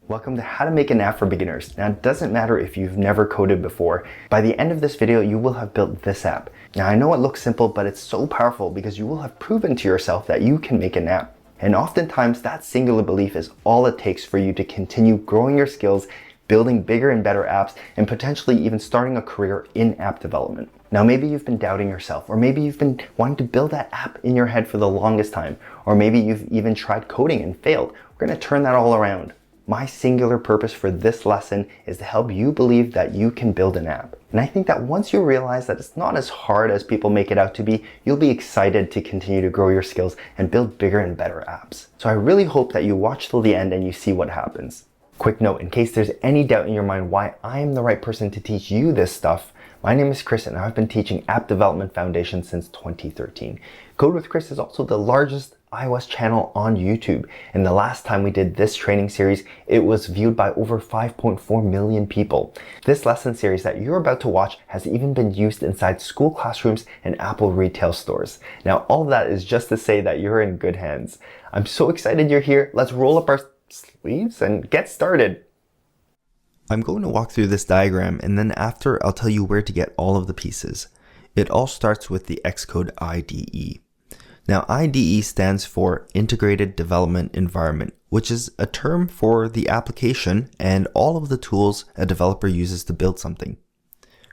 Welcome to How to Make an App for Beginners. Now, it doesn't matter if you've never coded before. By the end of this video, you will have built this app. Now, I know it looks simple, but it's so powerful because you will have proven to yourself that you can make an app. And oftentimes, that singular belief is all it takes for you to continue growing your skills, building bigger and better apps, and potentially even starting a career in app development. Now, maybe you've been doubting yourself, or maybe you've been wanting to build that app in your head for the longest time, or maybe you've even tried coding and failed. We're going to turn that all around. My singular purpose for this lesson is to help you believe that you can build an app. And I think that once you realize that it's not as hard as people make it out to be, you'll be excited to continue to grow your skills and build bigger and better apps. So I really hope that you watch till the end and you see what happens. Quick note, in case there's any doubt in your mind why I am the right person to teach you this stuff, my name is Chris and I've been teaching App Development Foundation since 2013. Code with Chris is also the largest iOS channel on YouTube, and the last time we did this training series, it was viewed by over 5.4 million people. This lesson series that you're about to watch has even been used inside school classrooms and Apple retail stores. Now, all of that is just to say that you're in good hands. I'm so excited you're here. Let's roll up our sleeves and get started. I'm going to walk through this diagram, and then after I'll tell you where to get all of the pieces. It all starts with the Xcode IDE. Now, IDE stands for Integrated Development Environment, which is a term for the application and all of the tools a developer uses to build something.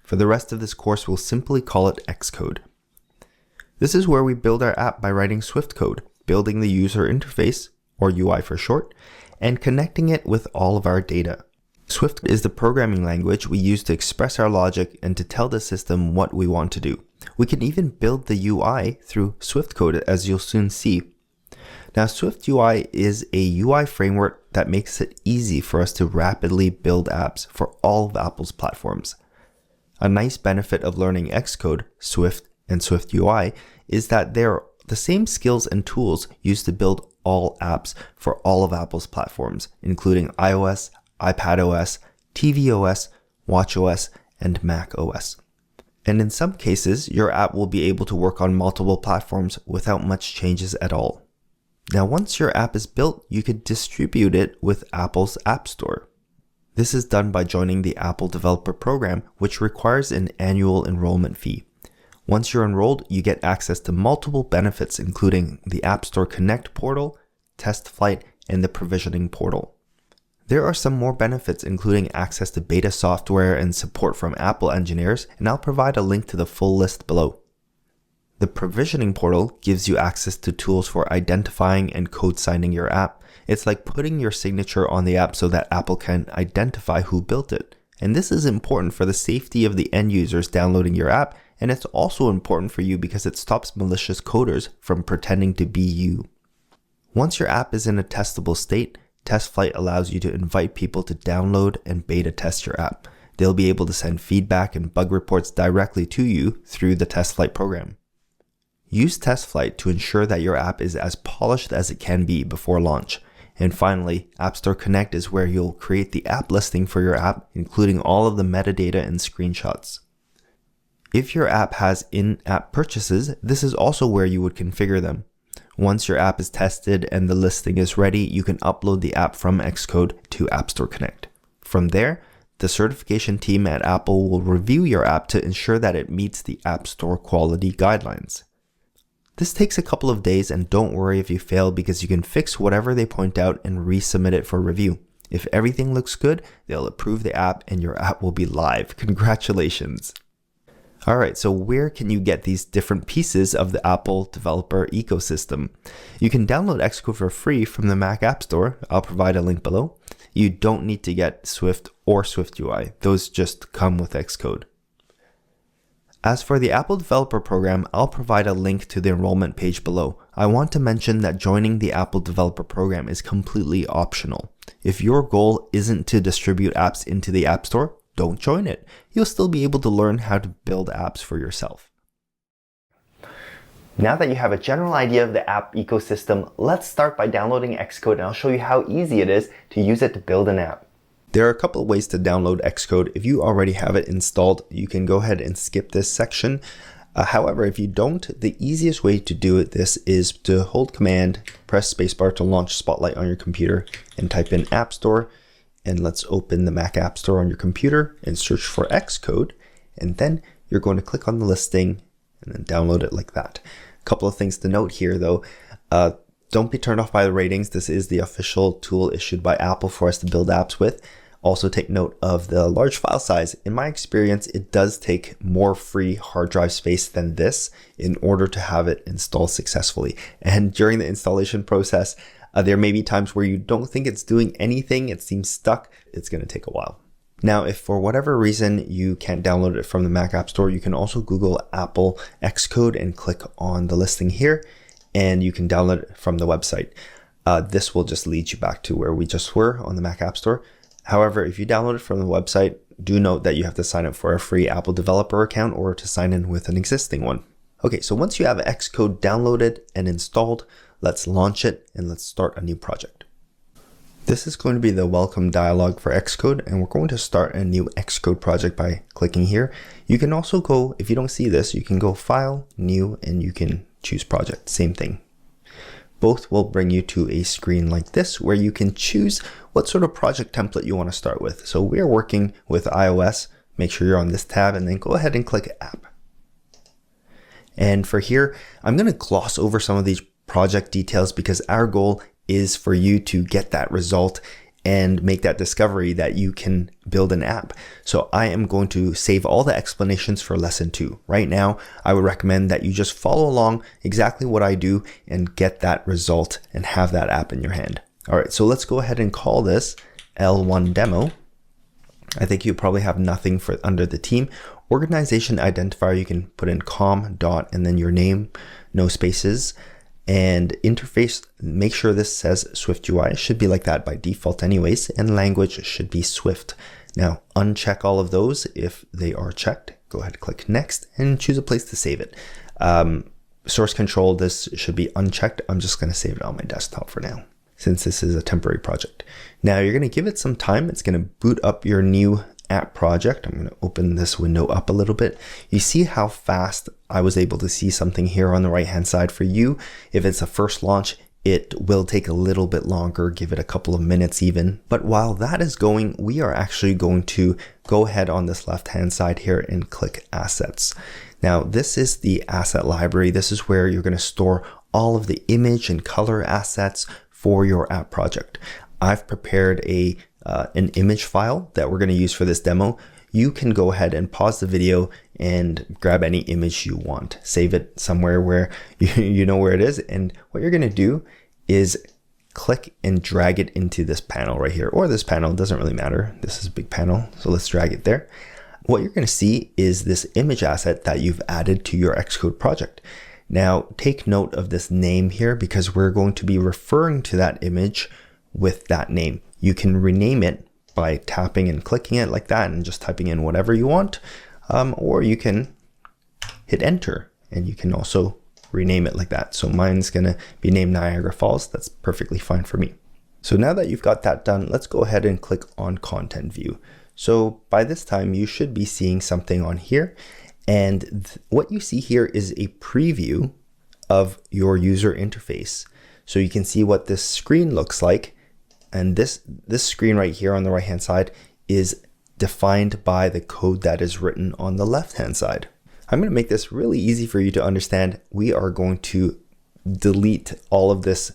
For the rest of this course, we'll simply call it Xcode. This is where we build our app by writing Swift code, building the user interface, or UI for short, and connecting it with all of our data. Swift is the programming language we use to express our logic and to tell the system what we want to do. We can even build the UI through Swift code, as you'll soon see. Now, Swift UI is a UI framework that makes it easy for us to rapidly build apps for all of Apple's platforms. A nice benefit of learning Xcode, Swift, and Swift UI is that they're the same skills and tools used to build all apps for all of Apple's platforms, including iOS, iPadOS, tvOS, watchOS, and macOS. And in some cases, your app will be able to work on multiple platforms without much changes at all. Now, once your app is built, you could distribute it with Apple's App Store. This is done by joining the Apple Developer Program, which requires an annual enrollment fee. Once you're enrolled, you get access to multiple benefits, including the App Store Connect portal, Test Flight, and the Provisioning portal. There are some more benefits, including access to beta software and support from Apple engineers, and I'll provide a link to the full list below. The Provisioning portal gives you access to tools for identifying and code signing your app. It's like putting your signature on the app so that Apple can identify who built it. And this is important for the safety of the end users downloading your app, and it's also important for you because it stops malicious coders from pretending to be you. Once your app is in a testable state, Test Flight allows you to invite people to download and beta test your app. They'll be able to send feedback and bug reports directly to you through the Test Flight program. Use Test Flight to ensure that your app is as polished as it can be before launch. And finally, App Store Connect is where you'll create the app listing for your app, including all of the metadata and screenshots. If your app has in-app purchases, this is also where you would configure them. Once your app is tested and the listing is ready, you can upload the app from Xcode to App Store Connect. From there, the certification team at Apple will review your app to ensure that it meets the App Store quality guidelines. This takes a couple of days, and don't worry if you fail because you can fix whatever they point out and resubmit it for review. If everything looks good, they'll approve the app and your app will be live. Congratulations! Alright, so where can you get these different pieces of the Apple developer ecosystem? You can download Xcode for free from the Mac App Store. I'll provide a link below. You don't need to get Swift or Swift UI. Those just come with Xcode. As for the Apple Developer Program, I'll provide a link to the enrollment page below. I want to mention that joining the Apple Developer Program is completely optional. If your goal isn't to distribute apps into the App Store, don't join it. You'll still be able to learn how to build apps for yourself. Now that you have a general idea of the app ecosystem, let's start by downloading Xcode, and I'll show you how easy it is to use it to build an app. There are a couple of ways to download Xcode. If you already have it installed, you can go ahead and skip this section. However, if you don't, the easiest way to do this is to hold Command, press spacebar to launch Spotlight on your computer, and type in App Store. and let's open the Mac App Store on your computer and search for Xcode. And then you're going to click on the listing and then download it like that. A couple of things to note here though. Don't be turned off by the ratings. This is the official tool issued by Apple for us to build apps with. Also take note of the large file size. In my experience, it does take more free hard drive space than this in order to have it install successfully. And during the installation process, there may be times where you don't think it's doing anything. It seems stuck. It's going to take a while. Now, if for whatever reason you can't download it from the Mac App Store, you can also Google Apple Xcode and click on the listing here, and you can download it from the website. This will just lead you back to where we just were on the Mac App Store. However, if you download it from the website, do note that you have to sign up for a free Apple developer account or to sign in with an existing one. Okay, so once you have Xcode downloaded and installed, let's launch it and let's start a new project. This is going to be the welcome dialog for Xcode, and we're going to start a new Xcode project by clicking here. You can also go, if you don't see this, you can go File, New, and you can choose Project, same thing. Both will bring you to a screen like this where you can choose what sort of project template you want to start with. So we're working with iOS. Make sure you're on this tab and then go ahead and click App. And for here, I'm going to gloss over some of these project details because our goal is for you to get that result and make that discovery that you can build an app. So I am going to save all the explanations for lesson 2. Right now, I would recommend that you just follow along exactly what I do and get that result and have that app in your hand. All right, so let's go ahead and call this L1 demo. I think you probably have nothing for under the team. Organization identifier, you can put in com dot and then your name, no spaces. And interface, make sure this says Swift UI. It should be like that by default anyways, and language should be Swift. Now uncheck all of those if they are checked. Go ahead, click next and choose a place to save it. Source control, this should be unchecked. I'm just going to save it on my desktop for now, since this is a temporary project. Now you're going to give it some time. It's going to boot up your new app project. I'm going to open this window up a little bit. You see how fast I was able to see something here on the right hand side for you. If it's a first launch, it will take a little bit longer, give it a couple of minutes even. But while that is going, we are actually going to go ahead on this left hand side here and click Assets. Now this is the asset library. This is where you're going to store all of the image and color assets for your app project. I've prepared an image file that we're going to use for this demo. You can go ahead and pause the video and grab any image you want. Save it somewhere where you know where it is. And what you're going to do is click and drag it into this panel right here, or this panel, doesn't really matter. This is a big panel, so let's drag it there. What you're going to see is this image asset that you've added to your Xcode project. Now take note of this name here because we're going to be referring to that image with that name. You can rename it by tapping and clicking it like that and just typing in whatever you want, or you can hit enter and you can also rename it like that. So mine's gonna be named Niagara Falls. That's perfectly fine for me. So now that you've got that done, let's go ahead and click on Content View. So by this time you should be seeing something on here, and what you see here is a preview of your user interface. So you can see what this screen looks like. And this screen right here on the right hand side is defined by the code that is written on the left hand side. I'm going to make this really easy for you to understand. We are going to delete all of this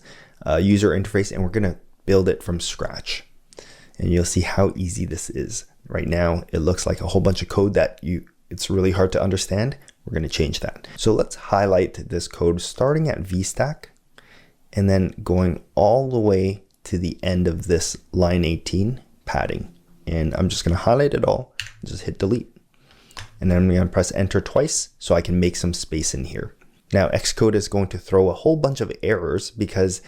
user interface and we're going to build it from scratch. And you'll see how easy this is. Right now it looks like a whole bunch of code that it's really hard to understand. We're going to change that. So let's highlight this code starting at VStack and then going all the way to the end of this line 18 padding. And I'm just going to highlight it all and just hit delete. And then I'm going to press enter twice so I can make some space in here. Now Xcode is going to throw a whole bunch of errors because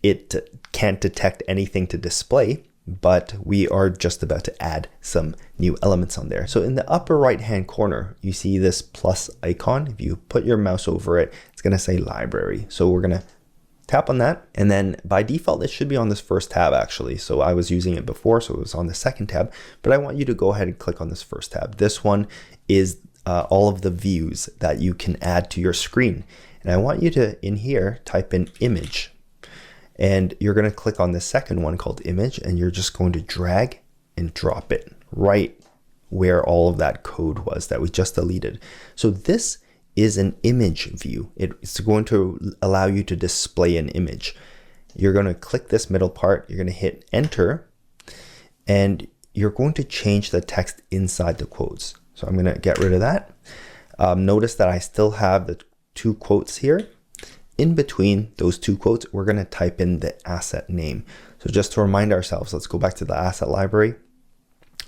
it can't detect anything to display, but we are just about to add some new elements on there. So in the upper right hand corner, you see this plus icon. If you put your mouse over it, it's going to say library. So we're going to tap on that, and then by default it should be on this first tab actually. So I was using it before, so it was on the second tab, but I want you to go ahead and click on this first tab. This one is all of the views that you can add to your screen, and I want you to in here type in image, and you're going to click on the second one called image, and you're just going to drag and drop it right where all of that code was that we just deleted. So this is an image view. It's going to allow you to display an image. You're going to click this middle part, you're going to hit enter, and you're going to change the text inside the quotes. So I'm going to get rid of that. Notice that I still have the 2 quotes here. In between those 2 quotes, we're going to type in the asset name. So just to remind ourselves, let's go back to the asset library.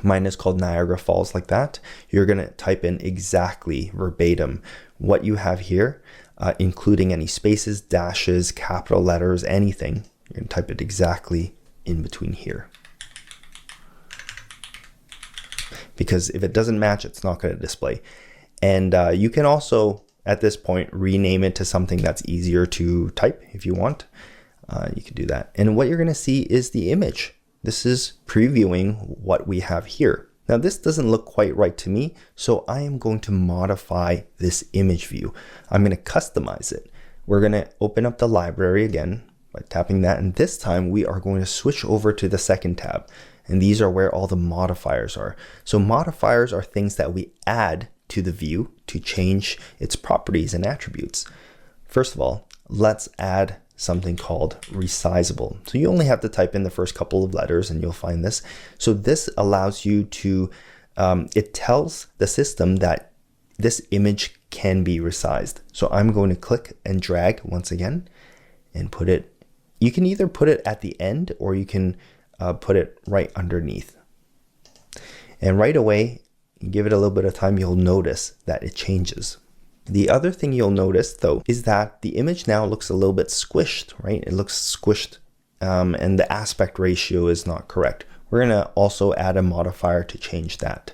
Mine is called Niagara Falls, like that. You're going to type in exactly verbatim what you have here, including any spaces, dashes, capital letters, anything. You're going to type it exactly in between here. Because if it doesn't match, it's not going to display. And you can also, at this point, rename it to something that's easier to type if you want. You can do that. And what you're going to see is the image. This is previewing what we have here. Now this doesn't look quite right to me, so I am going to modify this image view. I'm going to customize it. We're going to open up the library again by tapping that, and this time we are going to switch over to the second tab. And these are where all the modifiers are. So modifiers are things that we add to the view to change its properties and attributes. First of all, let's add something called resizable. So you only have to type in the first couple of letters and you'll find this. So this allows you to, it tells the system that this image can be resized. So I'm going to click and drag once again and put it, you can either put it at the end or you can put it right underneath. And right away, give it a little bit of time, you'll notice that it changes. The other thing you'll notice though is that the image now looks a little bit squished, right? It looks squished and the aspect ratio is not correct. We're gonna also add a modifier to change that.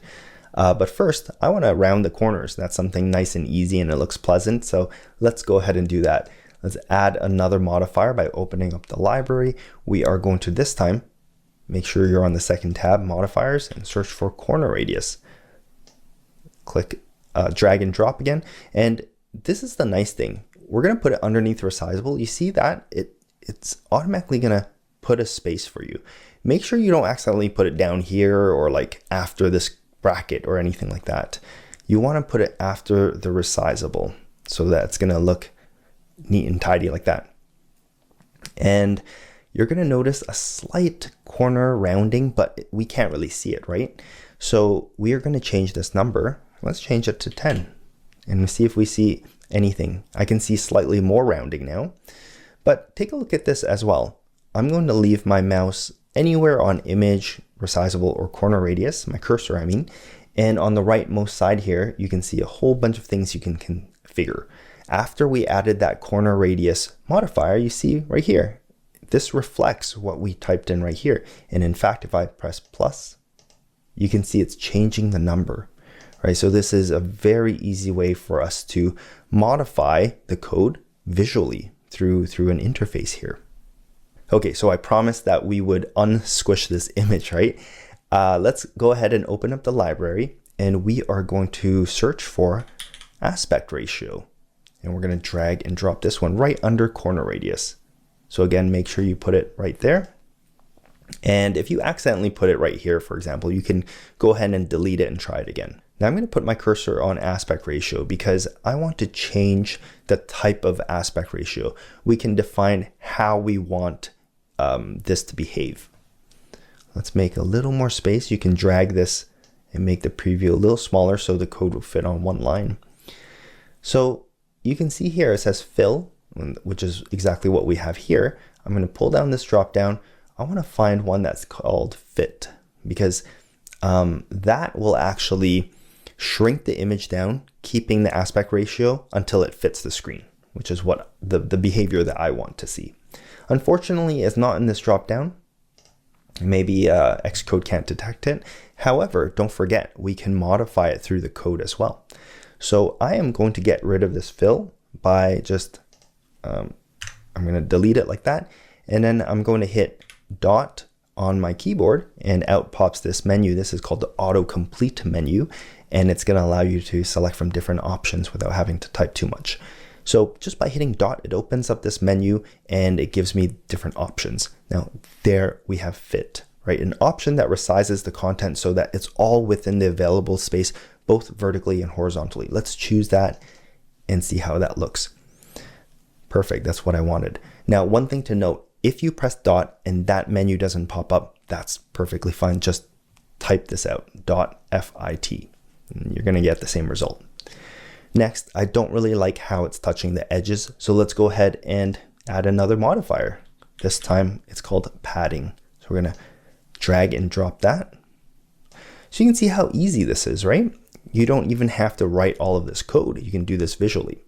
But first, I wanna round the corners. That's something nice and easy and it looks pleasant. So let's go ahead and do that. Let's add another modifier by opening up the library. We are going to this time, make sure you're on the second tab, modifiers, and search for corner radius. Click drag and drop again. And this is the nice thing. We're going to put it underneath resizable. You see that it's automatically going to put a space for you. Make sure you don't accidentally put it down here or like after this bracket or anything like that. You want to put it after the resizable so that it's going to look neat and tidy like that. And you're going to notice a slight corner rounding, but we can't really see it, right? So we are going to change this number. Let's change it to 10 and see if we see anything. I can see slightly more rounding now, but take a look at this as well. I'm going to leave my mouse anywhere on image, resizable, or corner radius, my cursor I mean, and on the rightmost side here, you can see a whole bunch of things you can configure. After we added that corner radius modifier, you see right here, this reflects what we typed in right here. And in fact, if I press plus, you can see it's changing the number. Right, so this is a very easy way for us to modify the code visually through an interface here. Okay, so I promised that we would unsquish this image, right? Let's go ahead and open up the library and we are going to search for aspect ratio. And we're going to drag and drop this one right under corner radius. So again, make sure you put it right there. And if you accidentally put it right here, for example, you can go ahead and delete it and try it again. Now I'm going to put my cursor on aspect ratio because I want to change the type of aspect ratio. We can define how we want this to behave. Let's make a little more space. You can drag this and make the preview a little smaller so the code will fit on one line. So you can see here it says fill, which is exactly what we have here. I'm going to pull down this drop down. I want to find one that's called fit because that will actually shrink the image down, keeping the aspect ratio until it fits the screen, which is what the behavior that I want to see. Unfortunately, it's not in this drop down. Maybe Xcode can't detect it. However, don't forget, we can modify it through the code as well. So I am going to get rid of this fill by just, I'm going to delete it like that. And then I'm going to hit dot on my keyboard and out pops this menu. This is called the autocomplete menu. And it's going to allow you to select from different options without having to type too much. So just by hitting dot, it opens up this menu and it gives me different options. Now there we have fit, right? An option that resizes the content so that it's all within the available space, both vertically and horizontally. Let's choose that and see how that looks. Perfect, that's what I wanted. Now, one thing to note, if you press dot and that menu doesn't pop up, that's perfectly fine. Just type this out, .fit, and you're gonna get the same result. Next, I don't really like how it's touching the edges, so let's go ahead and add another modifier. This time it's called padding. So we're gonna drag and drop that. So you can see how easy this is, right? You don't even have to write all of this code. You can do this visually.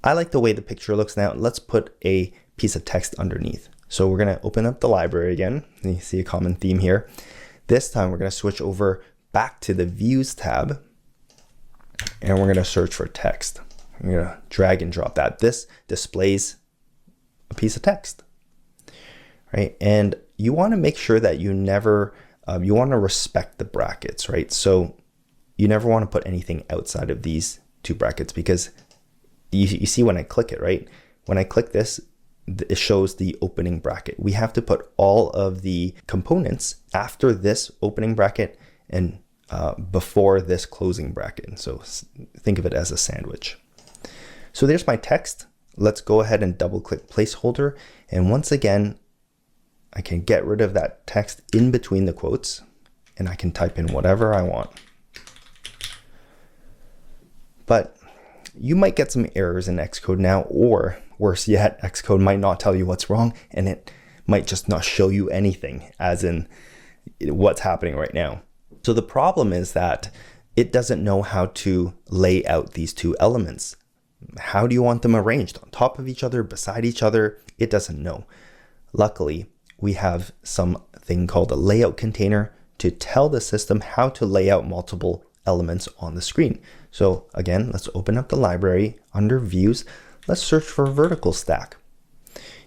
I like the way the picture looks now. Let's put a piece of text underneath. So we're gonna open up the library again. And you see a common theme here. This time we're gonna switch over back to the Views tab, and we're gonna search for text. I'm gonna drag and drop that. This displays a piece of text, right? And you wanna make sure that you never, you wanna respect the brackets, right? So you never wanna put anything outside of these two brackets, because you see when I click it, right? When I click this, it shows the opening bracket. We have to put all of the components after this opening bracket and before this closing bracket. So think of it as a sandwich. So there's my text. Let's go ahead and double click placeholder. And once again, I can get rid of that text in between the quotes, and I can type in whatever I want. But you might get some errors in Xcode now, or worse yet, Xcode might not tell you what's wrong, and it might just not show you anything, as in what's happening right now. So the problem is that it doesn't know how to lay out these two elements. How do you want them arranged? On top of each other, beside each other? It doesn't know. Luckily, we have something called a layout container to tell the system how to lay out multiple elements on the screen. So again, let's open up the library under Views. Let's search for vertical stack.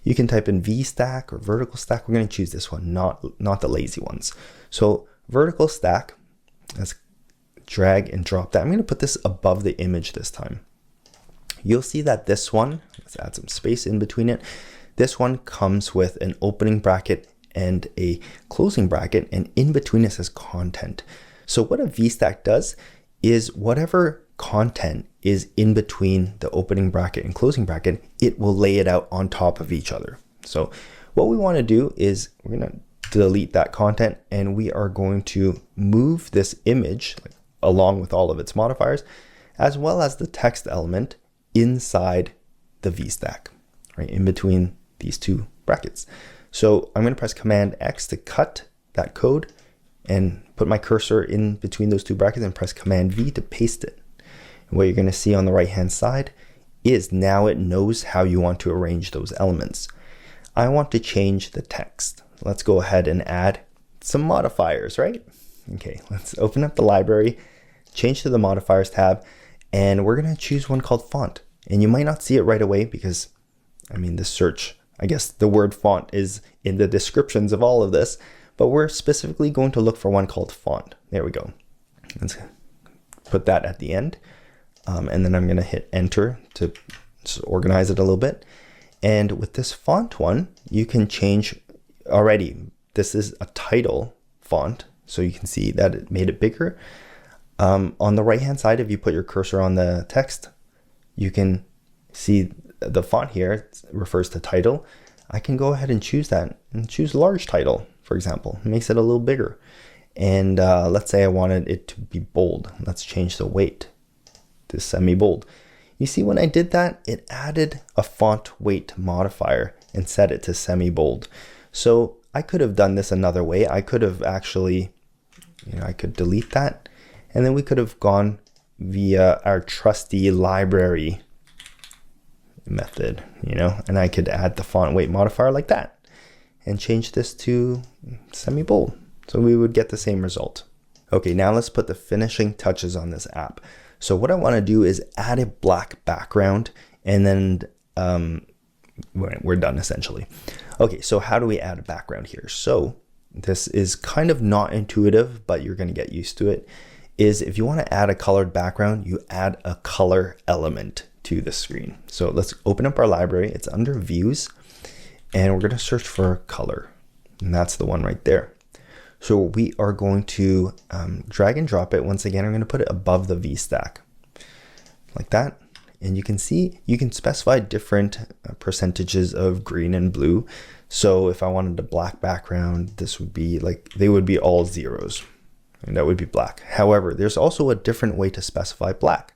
You can type in VStack or vertical stack. We're going to choose this one, not the lazy ones. So vertical stack, let's drag and drop that. I'm going to put this above the image this time. You'll see that this one, let's add some space in between it. This one comes with an opening bracket and a closing bracket, and in between it says content. So what a VStack does is whatever content is in between the opening bracket and closing bracket, it will lay it out on top of each other. So what we want to do is we're going to delete that content, and we are going to move this image along with all of its modifiers, as well as the text element inside the VStack, right in between these two brackets. So I'm going to press Command X to cut that code and put my cursor in between those two brackets and press Command V to paste it. And what you're going to see on the right hand side is now it knows how you want to arrange those elements. I want to change the text. Let's go ahead and add some modifiers, right? Okay, let's open up the library, change to the modifiers tab, and we're going to choose one called font. And you might not see it right away because, I mean, the search, I guess the word font is in the descriptions of all of this, but we're specifically going to look for one called font. There we go. Let's put that at the end. And then I'm going to hit enter to just organize it a little bit. And with this font one, you can change already. This is a title font, so you can see that it made it bigger. On the right hand side, if you put your cursor on the text, you can see the font here. It refers to title. I can go ahead and choose that and choose large title, for example. It makes it a little bigger. And let's say I wanted it to be bold. Let's change the weight to semi-bold. You see when I did that, it added a font weight modifier and set it to semi-bold. So I could have done this another way. I could have actually, I could delete that, and then we could have gone via our trusty library method, and I could add the font weight modifier like that and change this to semi-bold. So we would get the same result. Okay, now let's put the finishing touches on this app. So what I want to do is add a black background, and then we're done essentially. Okay, so how do we add a background here? So this is kind of not intuitive, but you're going to get used to it. Is if you want to add a colored background, you add a color element to the screen. So let's open up our library. It's under Views, and we're going to search for color, and that's the one right there. So we are going to drag and drop it. Once again, I'm going to put it above the V stack like that. And you can see, you can specify different percentages of green and blue. So if I wanted a black background, this would be like, they would be all zeros, and that would be black. However, there's also a different way to specify black.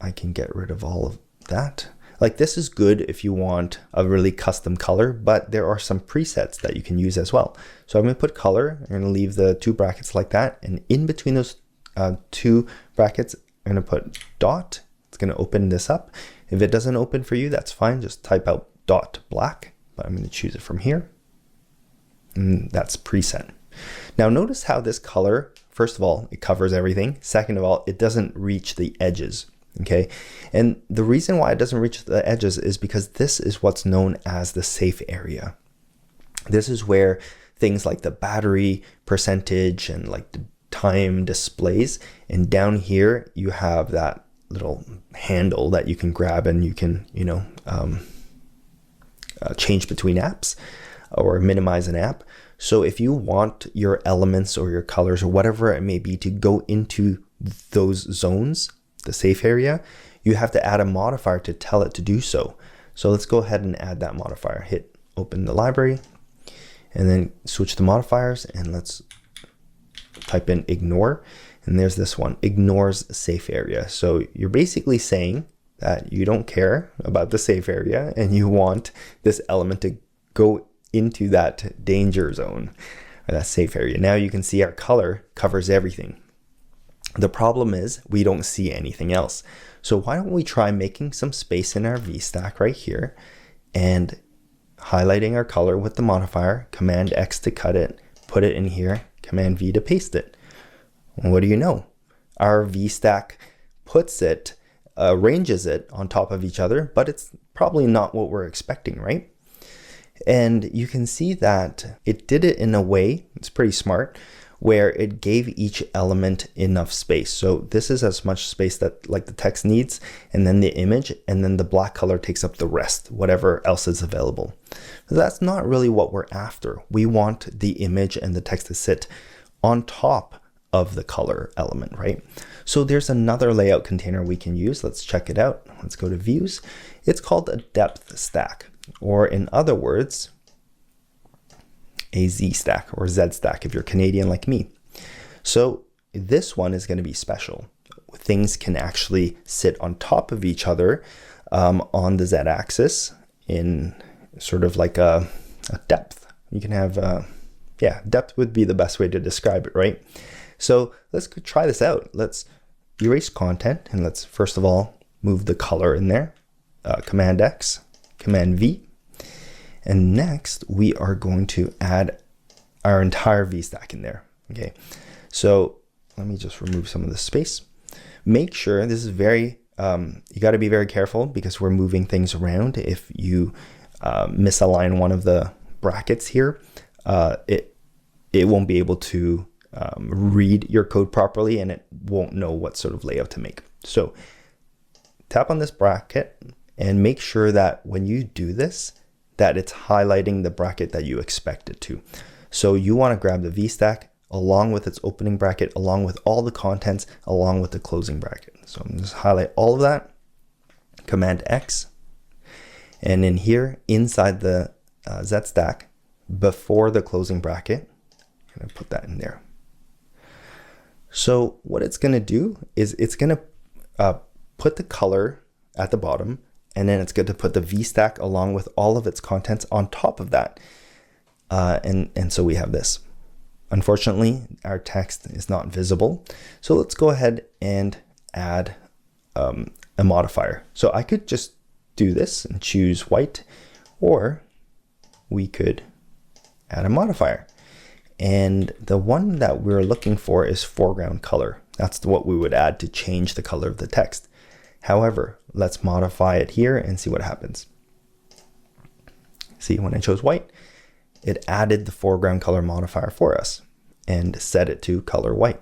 I can get rid of all of that. Like, this is good if you want a really custom color, but there are some presets that you can use as well. So I'm going to put color, I'm going to leave the two brackets like that. And in between those two brackets, I'm going to put dot. It's going to open this up. If it doesn't open for you, that's fine. Just type out dot black, but I'm going to choose it from here. And that's preset. Now notice how this color, first of all, it covers everything. Second of all, it doesn't reach the edges. Okay. And the reason why it doesn't reach the edges is because this is what's known as the safe area. This is where things like the battery percentage and like the time displays. And down here, you have that little handle that you can grab and you can, change between apps or minimize an app. So if you want your elements or your colors or whatever it may be to go into those zones, the safe area, you have to add a modifier to tell it to do so. So let's go ahead and add that modifier. Hit open the library and then switch the modifiers, and let's type in ignore. And there's this one, ignores safe area. So you're basically saying that you don't care about the safe area and you want this element to go into that danger zone or that safe area. Now you can see our color covers everything. The problem is we don't see anything else. So why don't we try making some space in our V stack right here and highlighting our color with the modifier, Command X to cut it, put it in here, Command V to paste it. What do you know? Our V stack puts it, arranges it on top of each other, but it's probably not what we're expecting, right? And you can see that it did it in a way, it's pretty smart, where it gave each element enough space. So this is as much space that like the text needs, and then the image, and then the black color takes up the rest, whatever else is available. But that's not really what we're after. We want the image and the text to sit on top of the color element, right? So there's another layout container we can use. Let's check it out. Let's go to views. It's called a depth stack, or in other words, a Z stack or Z stack if you're Canadian like me. So this one is going to be special. Things can actually sit on top of each other on the Z axis in sort of like a depth. You can have, depth would be the best way to describe it, right? So let's try this out. Let's erase content and let's first of all move the color in there. Command X, Command V. And next we are going to add our entire V stack in there. Okay, so let me just remove some of the space. Make sure this is very, you got to be very careful because we're moving things around. If you misalign one of the brackets here, it won't be able to read your code properly and it won't know what sort of layout to make. So tap on this bracket and make sure that when you do this, that it's highlighting the bracket that you expect it to. So you want to grab the V stack along with its opening bracket, along with all the contents, along with the closing bracket. So I'm just highlight all of that, Command X, and in here inside the Z stack before the closing bracket, I'm gonna put that in there. So what it's gonna do is it's gonna put the color at the bottom, and then it's good to put the V stack along with all of its contents on top of that. And so we have this. Unfortunately, our text is not visible. So let's go ahead and add a modifier. So I could just do this and choose white, or we could add a modifier. And the one that we're looking for is foreground color. That's what we would add to change the color of the text. However, let's modify it here and see what happens. See, when I chose white, it added the foreground color modifier for us and set it to color white.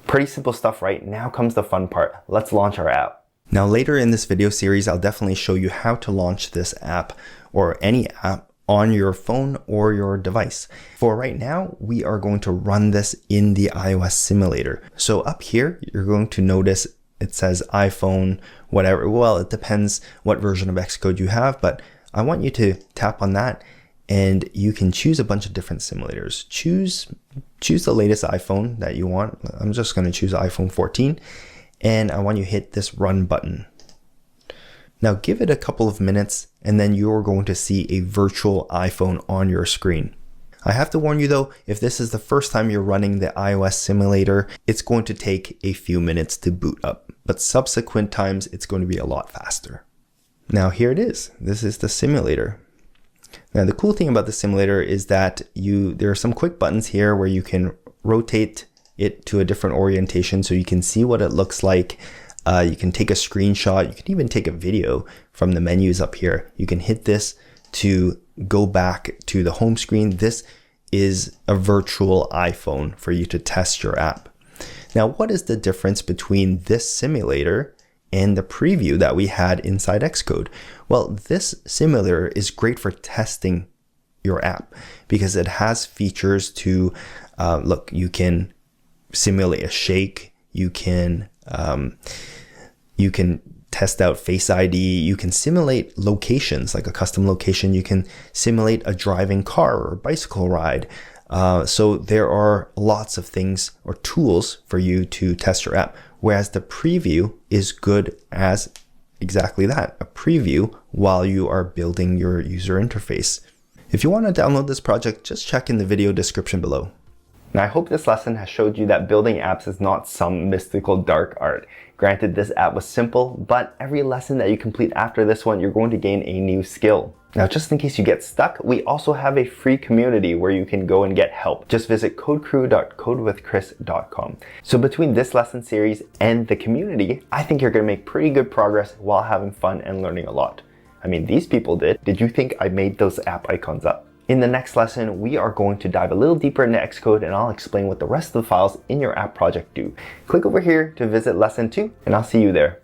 Pretty simple stuff, right? Now comes the fun part. Let's launch our app. Now later in this video series, I'll definitely show you how to launch this app or any app on your phone or your device. For right now, we are going to run this in the iOS simulator. So up here, you're going to notice it says iPhone, whatever. Well, it depends what version of Xcode you have, but I want you to tap on that and you can choose a bunch of different simulators. Choose the latest iPhone that you want. I'm just going to choose iPhone 14 and I want you to hit this run button. Now give it a couple of minutes and then you're going to see a virtual iPhone on your screen. I have to warn you though, if this is the first time you're running the iOS simulator, it's going to take a few minutes to boot up, but subsequent times it's going to be a lot faster. Now here it is. This is the simulator. Now the cool thing about the simulator is that there are some quick buttons here where you can rotate it to a different orientation so you can see what it looks like. You can take a screenshot. You can even take a video from the menus up here. You can hit this to go back to the home screen. This is a virtual iPhone for you to test your app. Now, what is the difference between this simulator and the preview that we had inside Xcode? Well, this simulator is great for testing your app because it has features to, look, you can simulate a shake, you can test out Face ID, you can simulate locations, like a custom location, you can simulate a driving car or a bicycle ride. So there are lots of things or tools for you to test your app, whereas the preview is good as exactly that, a preview while you are building your user interface. If you want to download this project, just check in the video description below. Now I hope this lesson has showed you that building apps is not some mystical dark art. Granted, this app was simple, but every lesson that you complete after this one, you're going to gain a new skill. Now, just in case you get stuck, we also have a free community where you can go and get help. Just visit codecrew.codewithchris.com. So between this lesson series and the community, I think you're going to make pretty good progress while having fun and learning a lot. I mean, these people did. Did you think I made those app icons up? In the next lesson, we are going to dive a little deeper into Xcode and I'll explain what the rest of the files in your app project do. Click over here to visit lesson 2 and I'll see you there.